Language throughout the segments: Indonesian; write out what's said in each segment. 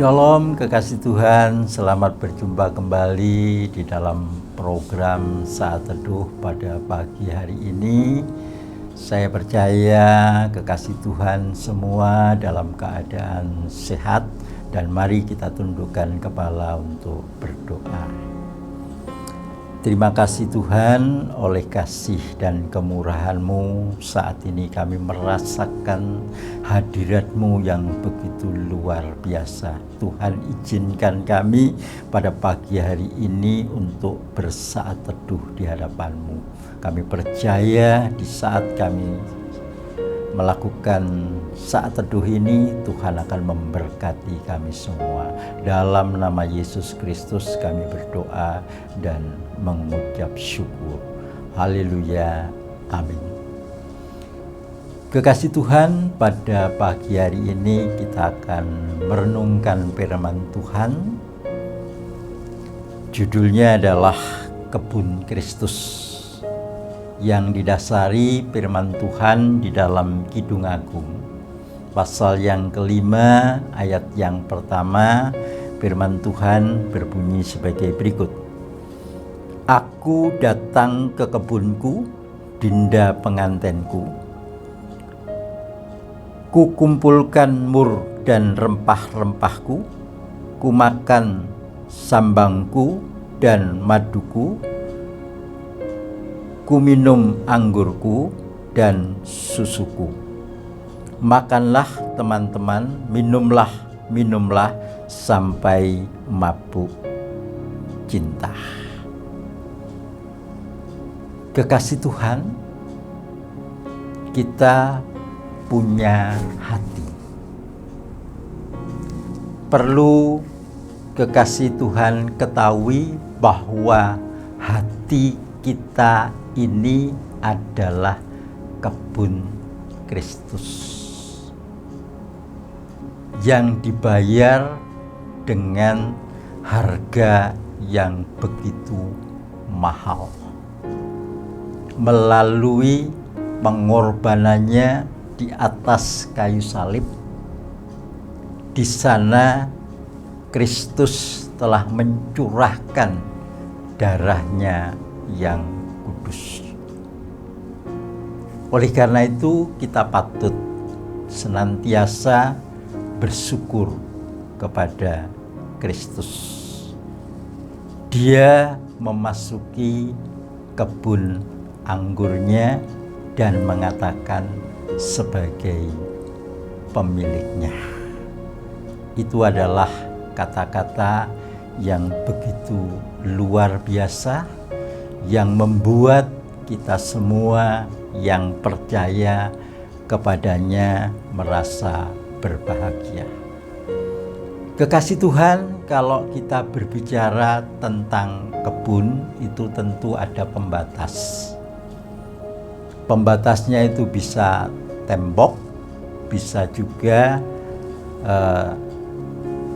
Shalom kekasih Tuhan, selamat berjumpa kembali di dalam program Saat Teduh pada pagi hari ini. Saya percaya kekasih Tuhan semua dalam keadaan sehat, dan mari kita tundukkan kepala untuk berdoa. Terima kasih Tuhan, oleh kasih dan kemurahan-Mu saat ini kami merasakan hadirat-Mu yang begitu luar biasa. Tuhan, izinkan kami pada pagi hari ini untuk bersaat teduh di hadapan-Mu. Kami percaya di saat kami melakukan saat teduh ini, Tuhan akan memberkati kami semua. Dalam nama Yesus Kristus kami berdoa dan mengucap syukur. Haleluya, amin. Kekasih Tuhan, pada pagi hari ini kita akan merenungkan firman Tuhan. Judulnya adalah Kebun Kristus, yang didasari firman Tuhan di dalam Kidung Agung pasal yang kelima ayat yang pertama. Firman Tuhan berbunyi sebagai berikut: Aku datang ke kebunku, dinda pengantenku, ku kumpulkan mur dan rempah-rempahku, ku makan sambangku dan maduku, ku minum anggurku dan susuku. Makanlah teman-teman, minumlah sampai mabuk cinta. Kekasih Tuhan, kita punya hati. Perlu kekasih Tuhan ketahui bahwa hati kita ini adalah kebun Kristus yang dibayar dengan harga yang begitu mahal melalui pengorbanannya di atas kayu salib. Di sana Kristus telah mencurahkan darahnya yang kudus. Oleh karena itu kita patut senantiasa bersyukur kepada Kristus. Dia memasuki kebun anggurnya dan mengatakan sebagai pemiliknya. Itu adalah kata-kata yang begitu luar biasa, yang membuat kita semua yang percaya kepadanya merasa berbahagia. Kekasih Tuhan, kalau kita berbicara tentang kebun, itu tentu ada pembatas. Pembatasnya itu bisa tembok, bisa juga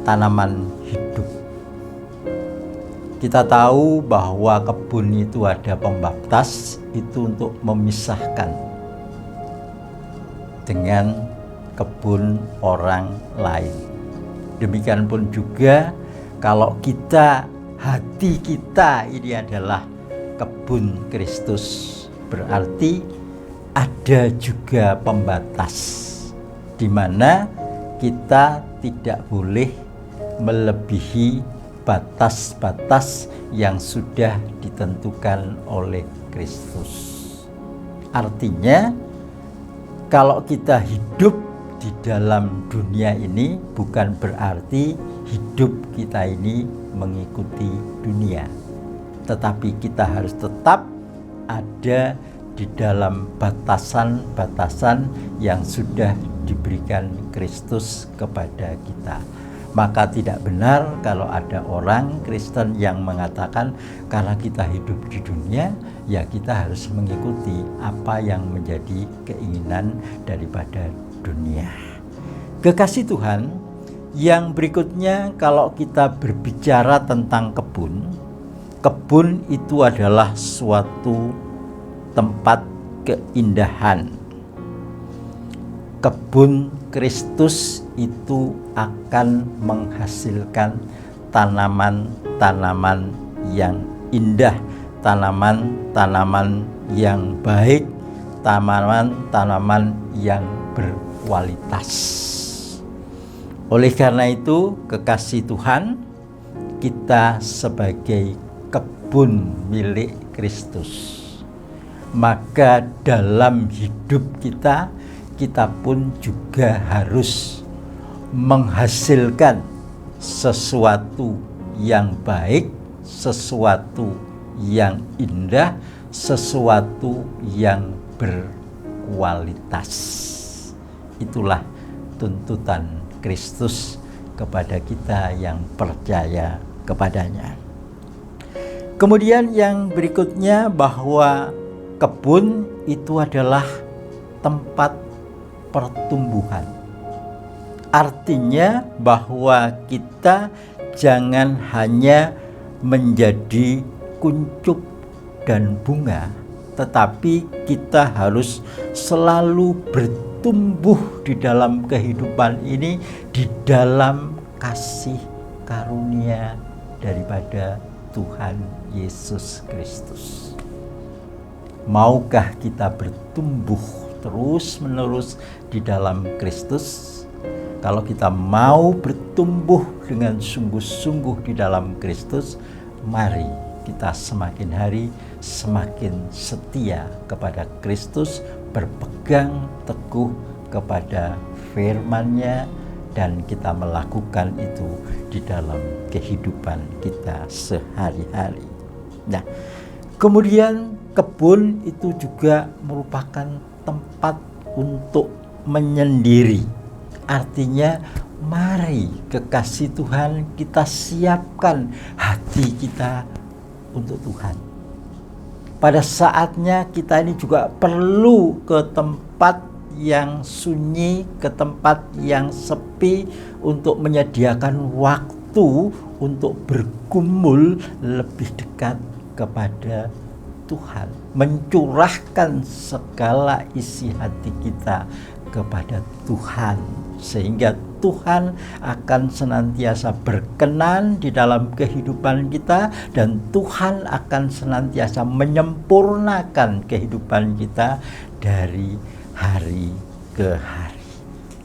tanaman hidup. Kita tahu bahwa kebun itu ada pembatas, itu untuk memisahkan dengan kebun orang lain. Demikian pun juga kalau hati kita ini adalah kebun Kristus, berarti ada juga pembatas di mana kita tidak boleh melebihi batas-batas yang sudah ditentukan oleh Kristus. Artinya, kalau kita hidup di dalam dunia ini, bukan berarti hidup kita ini mengikuti dunia, tetapi kita harus tetap ada di dalam batasan-batasan yang sudah diberikan Kristus kepada kita. Maka tidak benar kalau ada orang Kristen yang mengatakan karena kita hidup di dunia, ya kita harus mengikuti apa yang menjadi keinginan daripada dunia. Kekasih Tuhan, yang berikutnya kalau kita berbicara tentang kebun itu adalah suatu tempat keindahan. kebun Kristus itu akan menghasilkan tanaman-tanaman yang indah, tanaman-tanaman yang baik, tanaman-tanaman yang berkualitas. Oleh karena itu, kekasih Tuhan, kita sebagai kebun milik Kristus, maka dalam hidup kita pun juga harus menghasilkan sesuatu yang baik, sesuatu yang indah, sesuatu yang berkualitas. Itulah tuntutan Kristus kepada kita yang percaya kepadanya. Kemudian yang berikutnya, bahwa kebun itu adalah tempat pertumbuhan. Artinya bahwa kita jangan hanya menjadi kuncup dan bunga, tetapi kita harus selalu bertumbuh di dalam kehidupan ini, di dalam kasih karunia daripada Tuhan Yesus Kristus. Maukah kita bertumbuh terus-menerus di dalam Kristus? Kalau kita mau bertumbuh dengan sungguh-sungguh di dalam Kristus, mari kita semakin hari semakin setia kepada Kristus, berpegang teguh kepada firman-Nya, dan kita melakukan itu di dalam kehidupan kita sehari-hari. Nah, kemudian kebun itu juga merupakan tempat untuk menyendiri. Artinya, mari kekasih Tuhan, kita siapkan hati kita untuk Tuhan. Pada saatnya kita ini juga perlu ke tempat yang sunyi, ke tempat yang sepi, untuk menyediakan waktu untuk bergumul lebih dekat kepada Tuhan, mencurahkan segala isi hati kita kepada Tuhan, sehingga Tuhan akan senantiasa berkenan di dalam kehidupan kita, dan Tuhan akan senantiasa menyempurnakan kehidupan kita dari hari ke hari.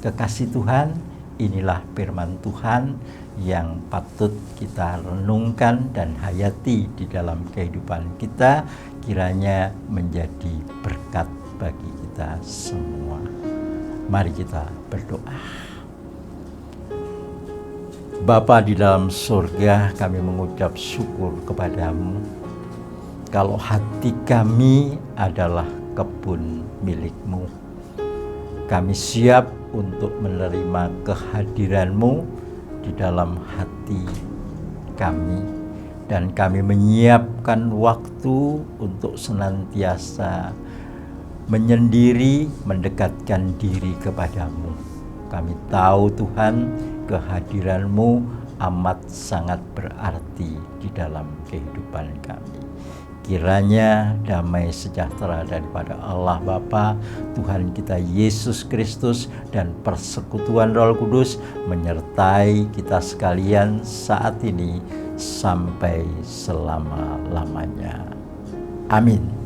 Kekasih Tuhan, inilah firman Tuhan yang patut kita renungkan dan hayati di dalam kehidupan kita, kiranya menjadi berkat bagi kita semua. Mari kita berdoa. Bapa di dalam surga, kami mengucap syukur kepadamu kalau hati kami adalah kebun milik-Mu. Kami siap untuk menerima kehadiran-Mu di dalam hati kami, dan kami menyiapkan waktu untuk senantiasa menyendiri, mendekatkan diri kepadamu. Kami tahu Tuhan, kehadiran-Mu amat sangat berarti di dalam kehidupan kami. Kiranya damai sejahtera daripada Allah Bapa, Tuhan kita Yesus Kristus, dan persekutuan Roh Kudus menyertai kita sekalian saat ini sampai selama-lamanya. Amin.